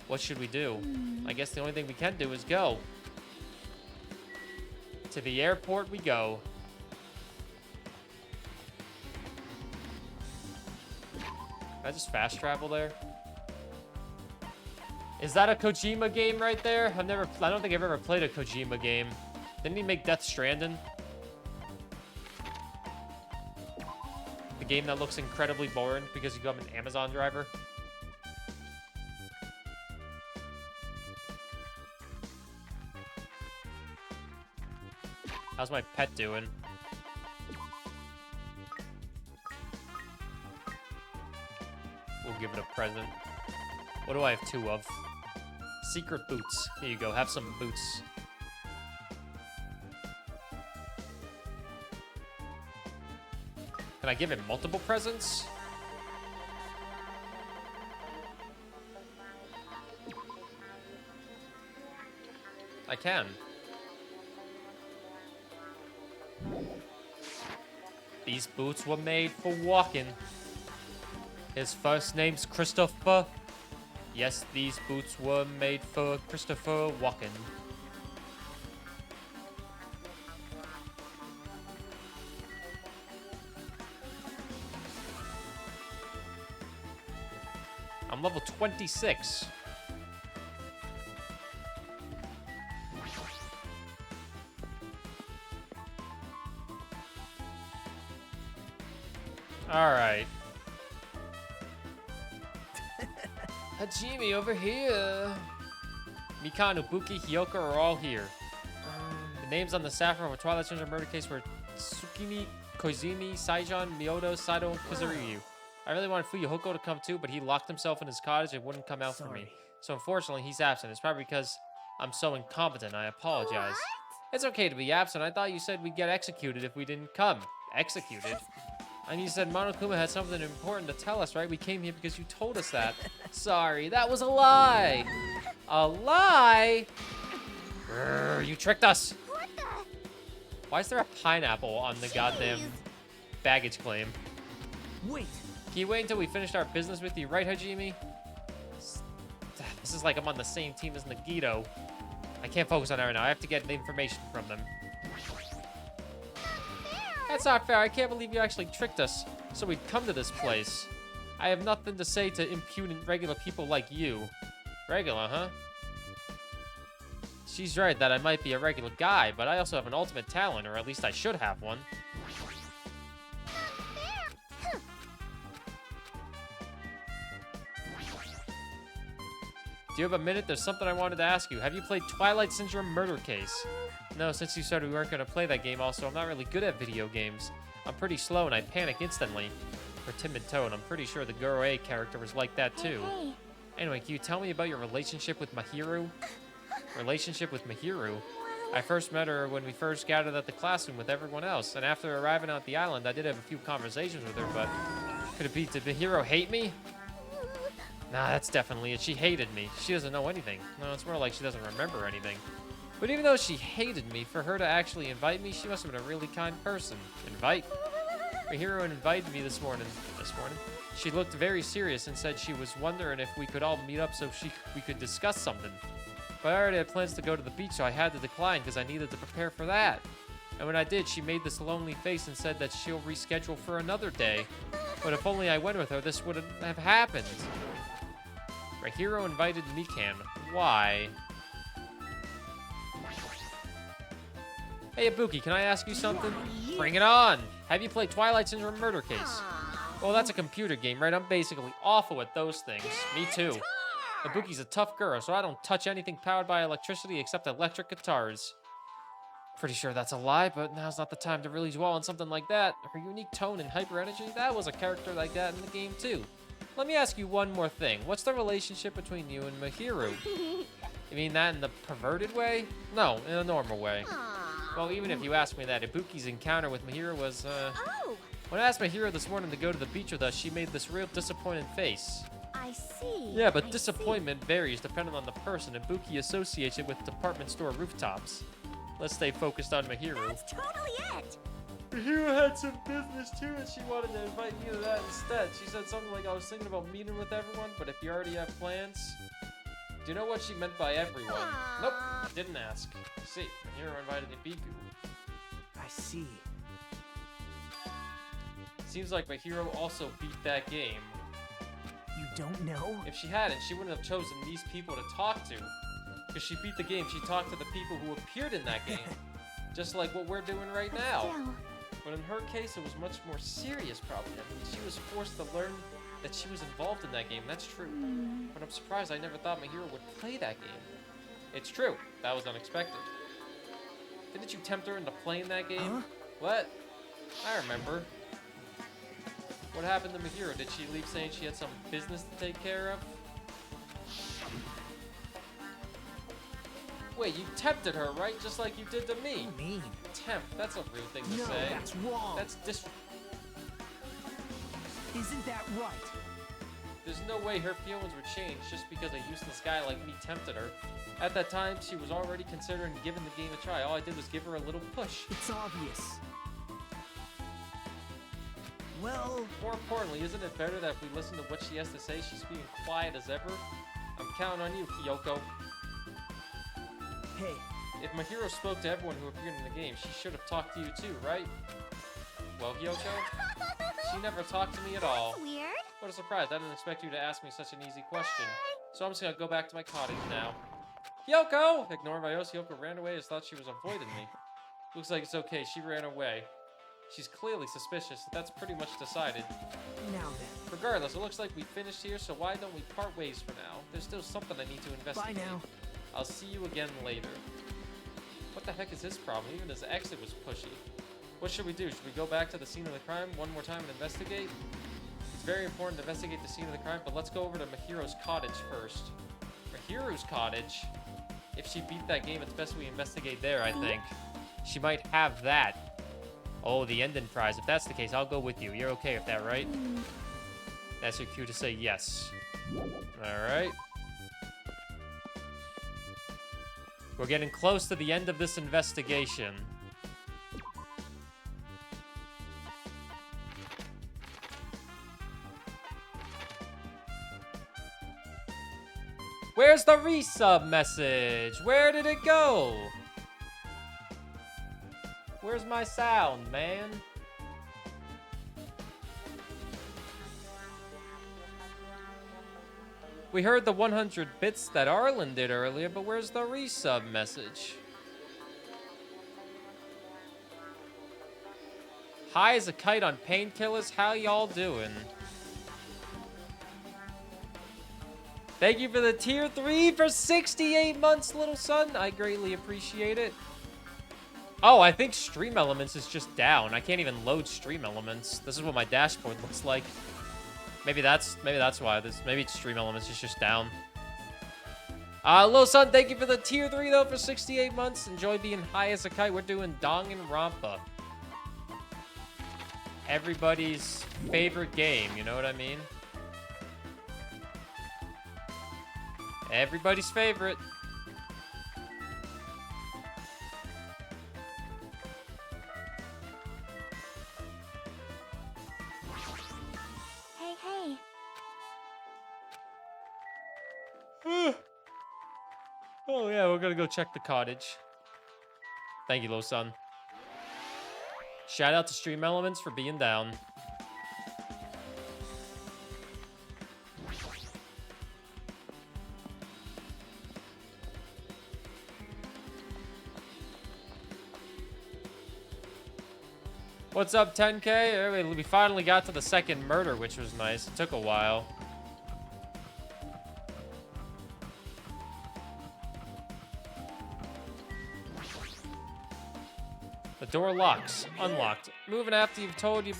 What should we do? I guess the only thing we can do is go. To the airport we go. Can I just fast travel there? Is that a Kojima game right there? I don't think I've ever played a Kojima game. Didn't he make Death Stranding? The game that looks incredibly boring because you become an Amazon driver. How's my pet doing? We'll give it a present. What do I have 2 of? Secret boots. Here you go. Have some boots. Can I give him multiple presents? I can. These boots were made for walking. His first name's Christopher. Yes, these boots were made for Christopher Walken. I'm level 26. All right. Hajime over here. Mikano, Buki, Hyoka are all here. The names on the staff from a Twilight Syndrome murder case were Tsukimi, Koizumi, Saijon, Miyoto, Saito, and Kazuryu. I really wanted Fuyuhoko to come too, but he locked himself in his cottage and wouldn't come out for me. So unfortunately, he's absent. It's probably because I'm so incompetent. I apologize. It's okay to be absent. I thought you said we'd get executed if we didn't come. Executed? And you said Monokuma had something important to tell us, right? We came here because you told us that. Sorry, that was a lie. A lie? Grr, you tricked us. What the? Why is there a pineapple on the goddamn baggage claim? Wait. Can you wait until we finished our business with you, right, Hajime? This is like I'm on the same team as Nagito. I can't focus on that right now. I have to get the information from them. That's not fair. I can't believe you actually tricked us so we'd come to this place. I have nothing to say to impudent regular people like you. Regular, huh? She's right that I might be a regular guy, but I also have an ultimate talent, or at least I should have one. Do you have a minute? There's something I wanted to ask you. Have you played Twilight Syndrome Murder Case? No, since you said we weren't going to play that game also, I'm not really good at video games. I'm pretty slow and I panic instantly. For Tim and Toad, I'm pretty sure the Guro A character was like that too. Hey. Anyway, can you tell me about your relationship with Mahiru? Relationship with Mahiru? I first met her when we first gathered at the classroom with everyone else, and after arriving at the island, I did have a few conversations with her, but could it be, did Mahiru hate me? Nah, that's definitely it. She hated me. She doesn't know anything. No, it's more like she doesn't remember anything. But even though she hated me, for her to actually invite me, she must have been a really kind person. Invite? My hero invited me this morning. She looked very serious and said she was wondering if we could all meet up so we could discuss something. But I already had plans to go to the beach, so I had to decline because I needed to prepare for that. And when I did, she made this lonely face and said that she'll reschedule for another day. But if only I went with her, this wouldn't have happened. My hero invited Mikan. Why? Hey, Ibuki, can I ask you something? Bring it on! Have you played Twilight Syndrome Murder Case? Well, that's a computer game, right? I'm basically awful at those things. Me too. Ibuki's a tough girl, so I don't touch anything powered by electricity except electric guitars. Pretty sure that's a lie, but now's not the time to really dwell on something like that. Her unique tone and hyper energy, that was a character like that in the game too. Let me ask you one more thing. What's the relationship between you and Mahiru? You mean that in the perverted way? No, in a normal way. Well, even if you ask me that, Ibuki's encounter with Mahiru was, When I asked Mahiru this morning to go to the beach with us, she made this real disappointed face. I see. Yeah, but disappointment varies depending on the person. Ibuki associates it with department store rooftops. Let's stay focused on Mahiru. That's totally it. Mahiru had some business too, and she wanted to invite me to that instead. She said something like, I was thinking about meeting with everyone, but if you already have plans... Do you know what she meant by everyone? Nope, didn't ask. See, Mahiru invited Ibiku. I see. Seems like Mahiru also beat that game. You don't know? If she hadn't, she wouldn't have chosen these people to talk to. Because she beat the game, she talked to the people who appeared in that game. Just like what we're doing right now. Still. But in her case, it was much more serious probably. I mean, she was forced to learn that she was involved in that game, that's true. But I'm surprised I never thought Mahiru would play that game. It's true, that was unexpected. Didn't you tempt her into playing that game? Huh? What? I remember. What happened to Mahiru? Did she leave saying she had some business to take care of? Wait, you tempted her, right? Just like you did to me. What do you mean? Tempt, that's a rude thing to No, say. that's wrong. That's Isn't that right? There's no way her feelings were changed just because a useless guy like me tempted her. At that time, she was already considering giving the game a try. All I did was give her a little push. It's obvious. Well, More importantly, isn't it better that if we listen to what she has to say, she's being quiet as ever? I'm counting on you, Kyoko. hey, If Mahiru spoke to everyone who appeared in the game, she should have talked to you too, right? Well, Kyoko, she never talked to me at all. That's weird. What a surprise, I didn't expect you to ask me such an easy question. So I'm just gonna go back to my cottage now. Kyoko! Ignoring my Yos, Kyoko ran away as thought she was avoiding me. Looks like it's okay, she ran away. She's clearly suspicious, that's pretty much decided. now then. Regardless, it looks like we finished here, so why don't we part ways for now? There's still something I need to investigate. Bye now. I'll see you again later. What the heck is his problem? Even his exit was pushy. What should we do? Should we go back to the scene of the crime one more time and investigate? It's very important to investigate the scene of the crime, but let's go over to Mahiru's cottage first. Mahiru's cottage? If she beat that game, it's best we investigate there, I think. She might have that. Oh, the ending prize. If that's the case, I'll go with you. You're okay with that, right? That's your cue to say yes. Alright. We're getting close to the end of this investigation. Where's the resub message? Where did it go? Where's my sound, man? We heard the 100 bits that Arlen did earlier, but where's the resub message? High as a kite on painkillers, how y'all doing? Thank you for the tier 3 for 68 months, little son. I greatly appreciate it. Oh, I think Stream Elements is just down. I can't even load Stream Elements. This is what my dashboard looks like. Maybe that's why. Maybe Stream Elements is just down. Little son, thank you for the tier 3 though for 68 months. Enjoy being high as a kite. We're doing Danganronpa. Everybody's favorite game, you know what I mean? Everybody's favorite. Oh yeah, we're gonna go check the cottage. Thank you, Lo-san. Shout out to Stream Elements for being down. What's up, 10K? We finally got to the second murder, which was nice. It took a while. The door locks. Unlocked. Moving after you're told would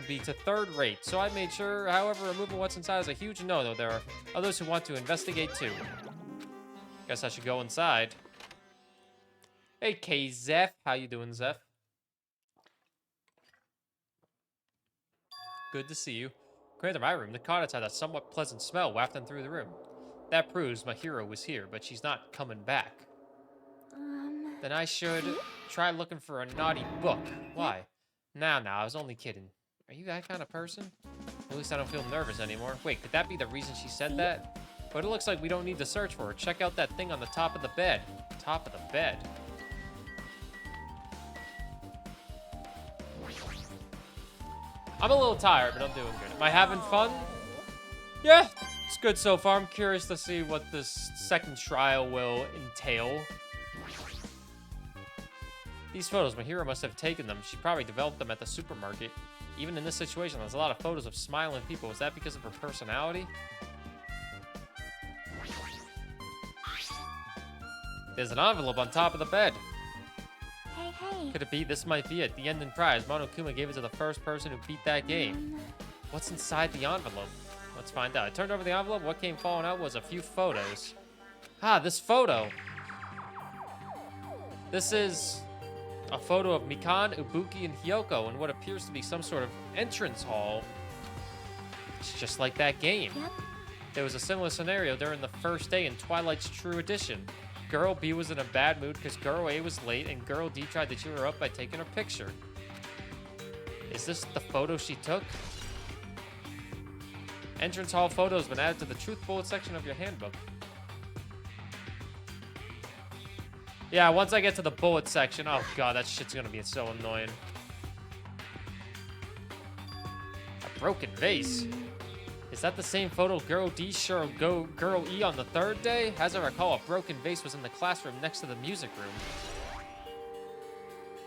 be to third rate. So I made sure, however, removing what's inside is a huge no-no. There are others who want to investigate too. Guess I should go inside. Hey, K-Zeph. How you doing, Zeph? Good to see you. Going to my room, the cottage had a somewhat pleasant smell wafting through the room. That proves my hero was here, but she's not coming back. Then I should try looking for a naughty book. Why? Now, I was only kidding. Are you that kind of person? At least I don't feel nervous anymore. Wait, could that be the reason she said that? But it looks like we don't need to search for her. Check out that thing on the top of the bed. Top of the bed. I'm a little tired, but I'm doing good. Am I having fun? Yeah, it's good so far. I'm curious to see what this second trial will entail. These photos, my hero must have taken them. She probably developed them at the supermarket. Even in this situation, there's a lot of photos of smiling people. Is that because of her personality? There's an envelope on top of the bed. Hey. Could it be? This might be it. The ending prize. Monokuma gave it to the first person who beat that game. What's inside the envelope? Let's find out. I turned over the envelope. What came falling out was a few photos. Ah, this photo. This is a photo of Mikan, Ibuki, and Hyoko in what appears to be some sort of entrance hall. It's just like that game. Yep. There was a similar scenario during the first day in Twilight's True Edition. Girl B was in a bad mood because Girl A was late and Girl D tried to cheer her up by taking her picture. Is this the photo she took? Entrance hall photo has been added to the truth bullet section of your handbook. Yeah, once I get to the bullet section, oh god, that shit's gonna be so annoying. A broken vase. Is that the same photo Girl D showed Girl E on the third day? As I recall, a broken vase was in the classroom next to the music room.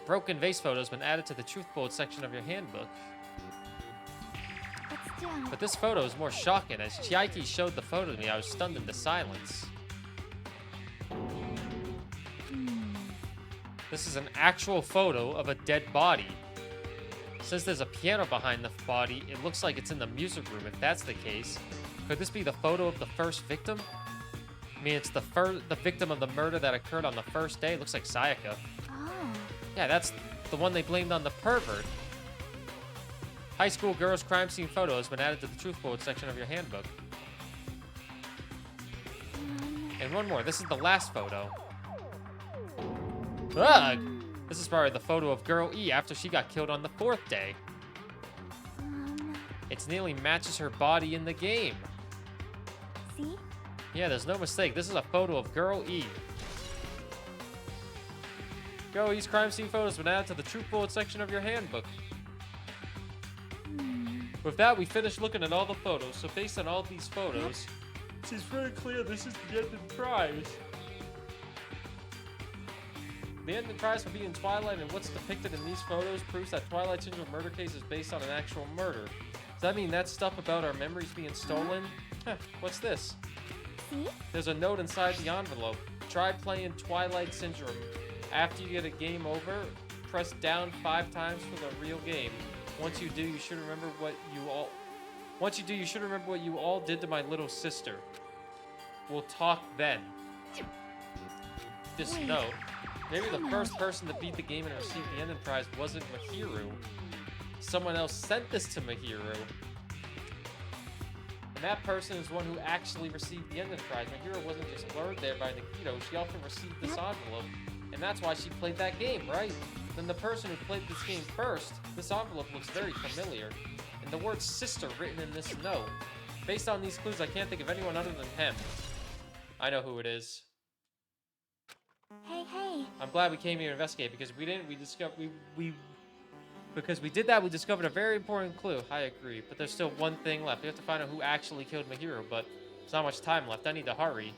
Broken vase photo has been added to the truth bullet section of your handbook. What's down? But this photo is more shocking. As Chiaki showed the photo to me, I was stunned into silence. This is an actual photo of a dead body. Since there's a piano behind the body, it looks like it's in the music room. If that's the case, could this be the photo of the first victim? I mean, it's the victim of the murder that occurred on the first day. It looks like Sayaka. Oh. Yeah, that's the one they blamed on the pervert. High school girls crime scene photo has been added to the truth bullet section of your handbook. And one more. This is the last photo. Ugh! This is probably the photo of Girl E after she got killed on the fourth day. It nearly matches her body in the game. See? Yeah, there's no mistake. This is a photo of Girl E. Girl E's crime scene photo has been added to the truth bullet section of your handbook. With that, we finished looking at all the photos. So based on all these photos, it seems very clear this is the ending prize. The ending prize for being Twilight and what's depicted in these photos proves that Twilight Syndrome murder case is based on an actual murder. Does that mean that stuff about our memories being stolen? Huh, what's this? See? There's a note inside the envelope. Try playing Twilight Syndrome. After you get a game over, press down 5 times for the real game. Once you do, you should remember what you all did to my little sister. We'll talk then. This note. Maybe the first person to beat the game and receive the ending prize wasn't Mahiru. Someone else sent this to Mahiru. And that person is one who actually received the ending prize. Mahiru wasn't just lured there by Nikito, she also received this envelope. And that's why she played that game, right? Then the person who played this game first, this envelope looks very familiar. And the word sister written in this note. Based on these clues, I can't think of anyone other than him. I know who it is. Hey, hey. I'm glad we came here to investigate because we did that, we discovered a very important clue. I agree, but there's still one thing left. We have to find out who actually killed Mahiro, but there's not much time left. I need to hurry.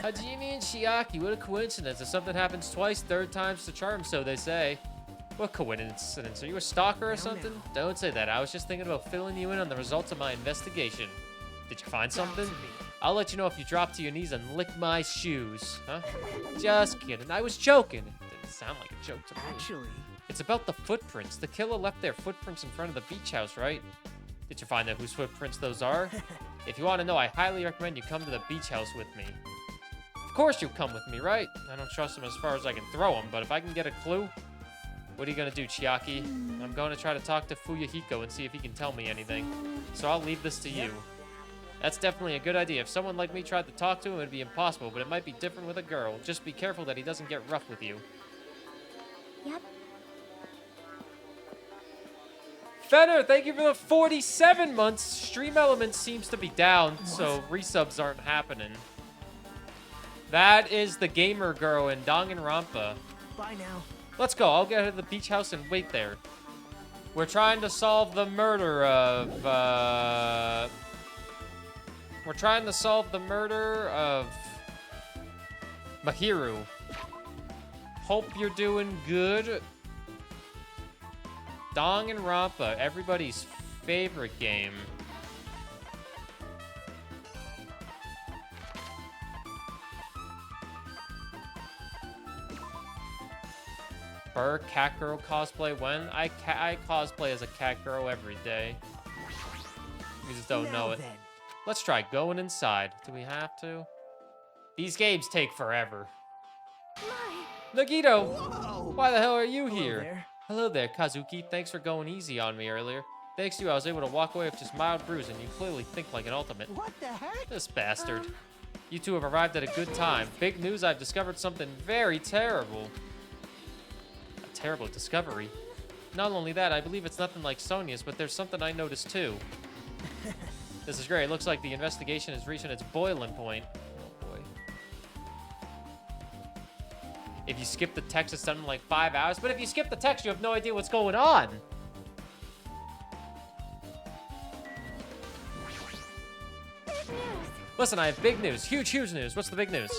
Hajime and Chiaki, what a coincidence. If something happens twice, third time's the charm, so they say. What coincidence? Are you a stalker or something? Don't say that. I was just thinking about filling you in on the results of my investigation. Did you find something? I'll let you know if you drop to your knees and lick my shoes. Huh? Just kidding. I was joking. It didn't sound like a joke to me. Actually, It's about the footprints. The killer left their footprints in front of the beach house, right? Did you find out whose footprints those are? If you want to know, I highly recommend you come to the beach house with me. Of course you'll come with me, right? I don't trust him as far as I can throw him, but if I can get a clue... What are you gonna do, Chiaki? I'm going to try to talk to Fuyuhiko and see if he can tell me anything. So I'll leave this to you. That's definitely a good idea. If someone like me tried to talk to him, it'd be impossible, but it might be different with a girl. Just be careful that he doesn't get rough with you. Yep. Fenner, thank you for the 47 months. Stream Elements seems to be down, so resubs aren't happening. That is the gamer girl in Danganronpa. bye now. Let's go. I'll get her to the beach house and wait there. We're trying to solve the murder of, We're trying to solve the murder of Mahiro. Hope you're doing good. Danganronpa, everybody's favorite game. Burr, cat girl cosplay when? I cosplay as a cat girl every day. You just don't know it. Then. Let's try going inside. Do we have to? These games take forever. Nagito! Whoa! Why the hell are you Hello here? there. Hello there, Kazuki. Thanks for going easy on me earlier. Thanks to you, I was able to walk away with just mild bruising. You clearly think like an ultimate. What the heck? This bastard. You two have arrived at a good time. Big news, I've discovered something very terrible. A terrible discovery. Not only that, I believe it's nothing like Sonia's, but there's something I noticed too. This is great. It looks like the investigation is reaching its boiling point. Oh boy. If you skip the text, it's done in like 5 hours. But if you skip the text, you have no idea what's going on. Big news. Listen, I have big news. Huge news. What's the big news?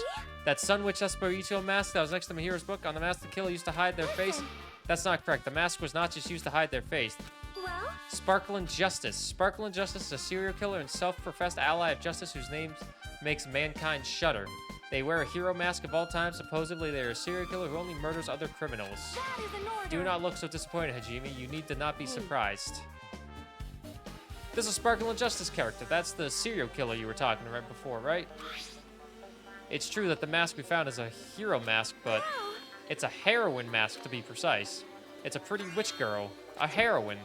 That Sun Witch Espiritu mask that was next to Mahiro's book. On the mask, the killer used to hide their face. That's not correct. The mask was not just used to hide their face. Well, Sparkling Justice. Sparkling Justice is a serial killer and self-professed ally of justice whose name makes mankind shudder. They wear a hero mask of all time. Supposedly, they are a serial killer who only murders other criminals. that is an order. Do not look so disappointed, Hajime. You need to not be surprised. This is a Sparkling Justice character. That's the serial killer you were talking about before, right? It's true that the mask we found is a hero mask, but it's a heroine mask to be precise. It's a pretty witch girl. A heroine.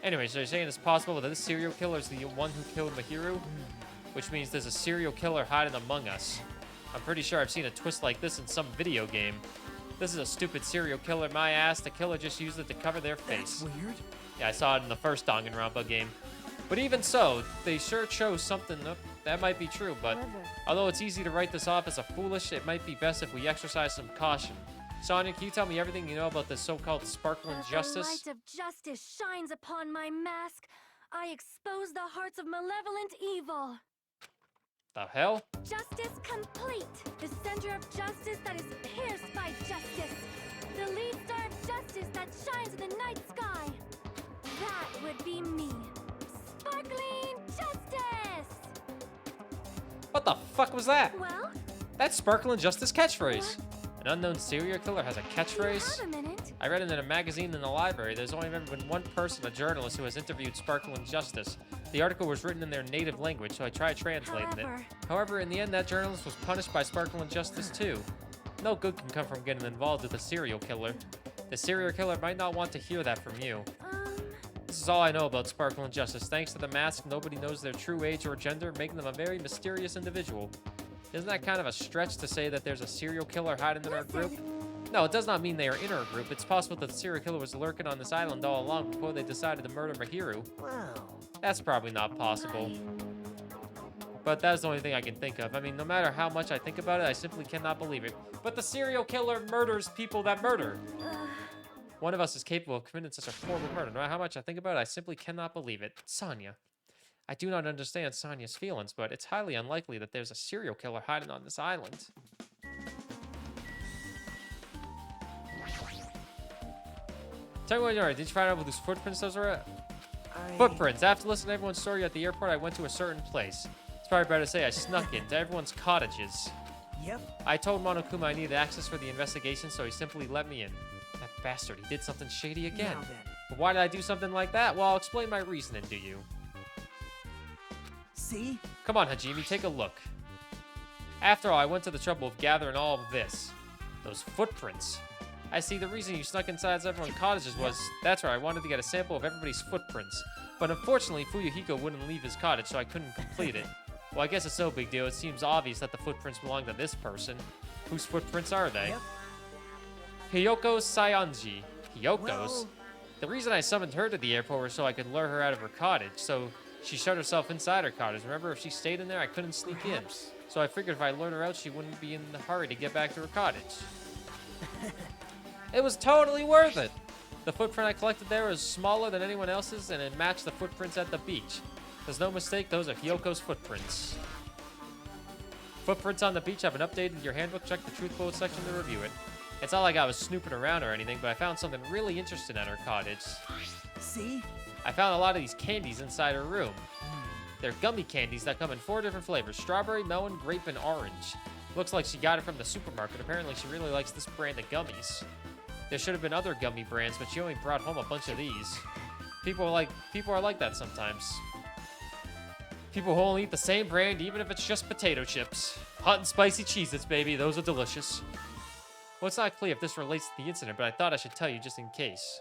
Anyway, so you're saying it's possible that this serial killer is the one who killed Mahiro? Which means there's a serial killer hiding among us. I'm pretty sure I've seen a twist like this in some video game. This is a stupid serial killer, my ass. The killer just used it to cover their face. That's weird. Yeah, I saw it in the first Danganronpa game. But even so, they sure chose something that might be true, but although it's easy to write this off as a foolish, it might be best if we exercise some caution. Sonia, can you tell me everything you know about this so-called Sparkling As Justice? the light of justice shines upon my mask, I expose the hearts of malevolent evil. The hell? Justice complete. The center of justice that is pierced by justice. The lead star of justice that shines in the night sky. That would be me. Sparkling Justice! What the fuck was that? Well, That's Sparkling Justice catchphrase. An unknown serial killer has a catchphrase? have a minute. I read it in a magazine in the library. There's only ever been one person, a journalist, who has interviewed Sparkling Justice. The article was written in their native language, so I tried translating it. However, in the end, that journalist was punished by Sparkling Justice too. No good can come from getting involved with a serial killer. The serial killer might not want to hear that from you. This is all I know about Sparkling Justice. Thanks to the mask, nobody knows their true age or gender, making them a very mysterious individual. Isn't that kind of a stretch to say that there's a serial killer hiding in our group? No, it does not mean they are in our group. It's possible that the serial killer was lurking on this island all along before they decided to murder Mahiru. Well, That's probably not possible. But that's the only thing I can think of. I mean, no matter how much I think about it, I simply cannot believe it. But the serial killer murders people that murder. One of us is capable of committing such a horrible murder. No matter how much I think about it, I simply cannot believe it. Sonya. I do not understand Sonya's feelings, but it's highly unlikely that there's a serial killer hiding on this island. Tell me what you are. Did you find out what those footprints those are at? Footprints. After listening to everyone's story at the airport, I went to a certain place. It's probably better to say I snuck into everyone's cottages. Yep. I told Monokuma I needed access for the investigation, so he simply let me in. That bastard, he did something shady again. Now then. But why did I do something like that? Well, I'll explain my reasoning to you. See? Come on, Hajime, take a look. After all, I went to the trouble of gathering all of this. Those footprints. I see the reason you snuck inside everyone's cottages was, that's right, I wanted to get a sample of everybody's footprints. But unfortunately, Fuyuhiko wouldn't leave his cottage, so I couldn't complete it. Well, I guess it's no big deal. It seems obvious that the footprints belong to this person. Whose footprints are they? Yep. Hiyoko Saionji. Hiyoko's? Well- The reason I summoned her to the airport was so I could lure her out of her cottage, so she shut herself inside her cottage. Remember, if she stayed in there, I couldn't sneak Perhaps. in. So I figured if I lured her out, she wouldn't be in a hurry to get back to her cottage. It was totally worth it. The footprint I collected there was smaller than anyone else's, and it matched the footprints at the beach. There's no mistake, those are Hiyoko's footprints. Footprints on the beach have been updated in your handbook. Check the truth bullet section to review it. It's not like I was snooping around or anything, but I found something really interesting at her cottage. See? I found a lot of these candies inside her room. They're gummy candies that come in 4 different flavors: strawberry, melon, grape, and orange. Looks like she got it from the supermarket. Apparently, she really likes this brand of gummies. There should have been other gummy brands, but she only brought home a bunch of these. People are like that sometimes. People who only eat the same brand, even if it's just potato chips. Hot and spicy Cheez-Its, baby. Those are delicious. Well, it's not clear if this relates to the incident, but I thought I should tell you just in case.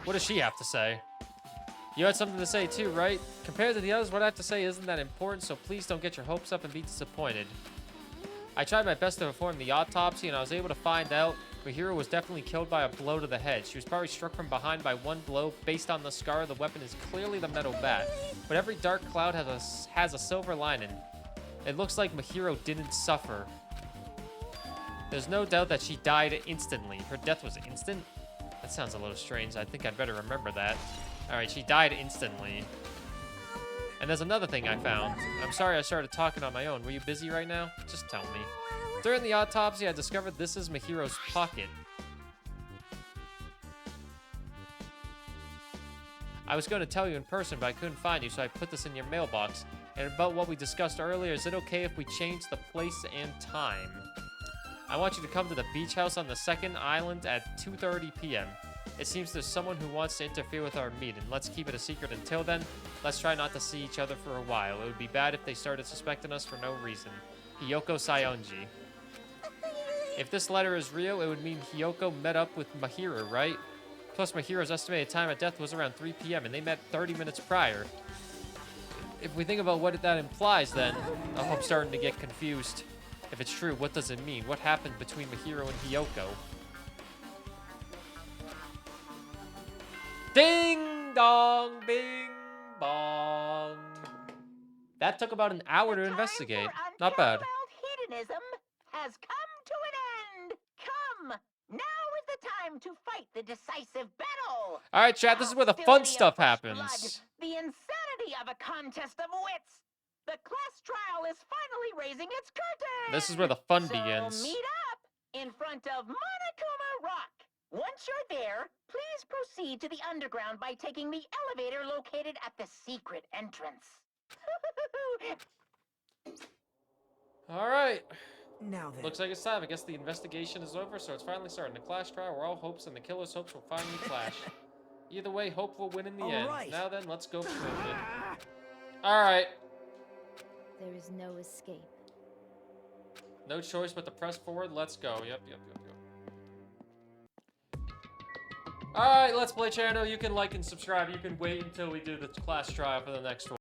What does she have to say? You had something to say too, right? Compared to the others, what I have to say isn't that important, so please don't get your hopes up and be disappointed. I tried my best to perform the autopsy, and I was able to find out Mahiru was definitely killed by a blow to the head. She was probably struck from behind by one blow. Based on the scar, the weapon is clearly the metal bat. But every dark cloud has a silver lining. It looks like Mahiru didn't suffer. There's no doubt that she died instantly. Her death was instant? That sounds a little strange. I think I'd better remember that. Alright, she died instantly. And there's another thing I found. I'm sorry I started talking on my own. Were you busy right now? Just tell me. During the autopsy, I discovered this is Mahiru's pocket. I was going to tell you in person, but I couldn't find you, so I put this in your mailbox. And about what we discussed earlier, is it okay if we change the place and time? I want you to come to the beach house on the second island at 2:30 p.m. It seems there's someone who wants to interfere with our meeting. Let's keep it a secret until then. Let's try not to see each other for a while. It would be bad if they started suspecting us for no reason. Hiyoko Saionji. If this letter is real, it would mean Hiyoko met up with Mahiru, right? Plus, Mahiru's estimated time of death was around 3 p.m., and they met 30 minutes prior. If we think about what that implies, then... Oh, I'm starting to get confused. If it's true, what does it mean? What happened between Mahiru and Hiyoko? Ding dong, bing bong. That took about an hour to investigate. Not bad. Hedonism has come to an end. Come, now is the time to fight the decisive battle. All right, chat. This is where the fun Hostility of stuff fresh happens. blood, the insanity of a contest of wits. The class trial is finally raising its curtain. This is where the fun So begins. meet up in front of Monokuma Rock. Once you're there, please proceed to the underground by taking the elevator located at the secret entrance. All right. Now then. Looks like it's time. I guess the investigation is over, so it's finally starting. The clash trial where all hopes and the killer's hopes will finally clash. Either way, hope will win in the All end. right. Now then, let's go prove it. All right. There is no escape. No choice but to press forward. Let's go. Yep. All right, Let's Play channel. You can like and subscribe. You can wait until we do the class trial for the next one.